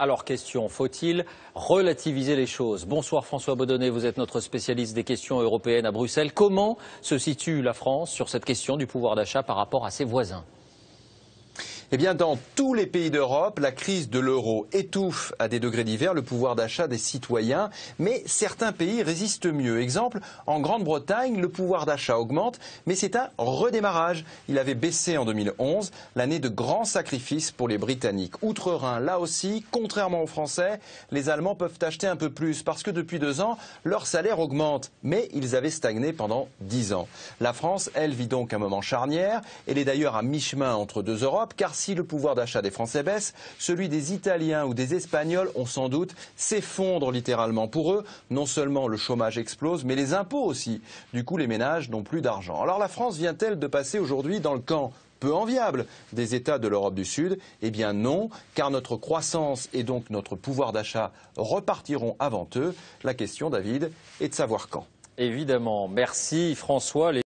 Alors question, faut-il relativiser les choses? Bonsoir François Baudonnet, vous êtes notre spécialiste des questions européennes à Bruxelles. Comment se situe la France sur cette question du pouvoir d'achat par rapport à ses voisins? Eh bien, dans tous les pays d'Europe, la crise de l'euro étouffe à des degrés divers le pouvoir d'achat des citoyens, mais certains pays résistent mieux. Exemple, en Grande-Bretagne, le pouvoir d'achat augmente, mais c'est un redémarrage. Il avait baissé en 2011, l'année de grands sacrifices pour les Britanniques. Outre-Rhin, là aussi, contrairement aux Français, les Allemands peuvent acheter un peu plus parce que depuis 2 ans, leur salaire augmente, mais ils avaient stagné pendant 10 ans. La France, elle, vit donc un moment charnière. Elle est d'ailleurs à mi-chemin entre deux Europes, car si le pouvoir d'achat des Français baisse, celui des Italiens ou des Espagnols, on s'en doute, s'effondre littéralement. Pour eux, non seulement le chômage explose, mais les impôts aussi. Du coup, les ménages n'ont plus d'argent. Alors la France vient-elle de passer aujourd'hui dans le camp peu enviable des États de l'Europe du Sud? Eh bien non, car notre croissance et donc notre pouvoir d'achat repartiront avant eux. La question, David, est de savoir quand. Évidemment. Merci François.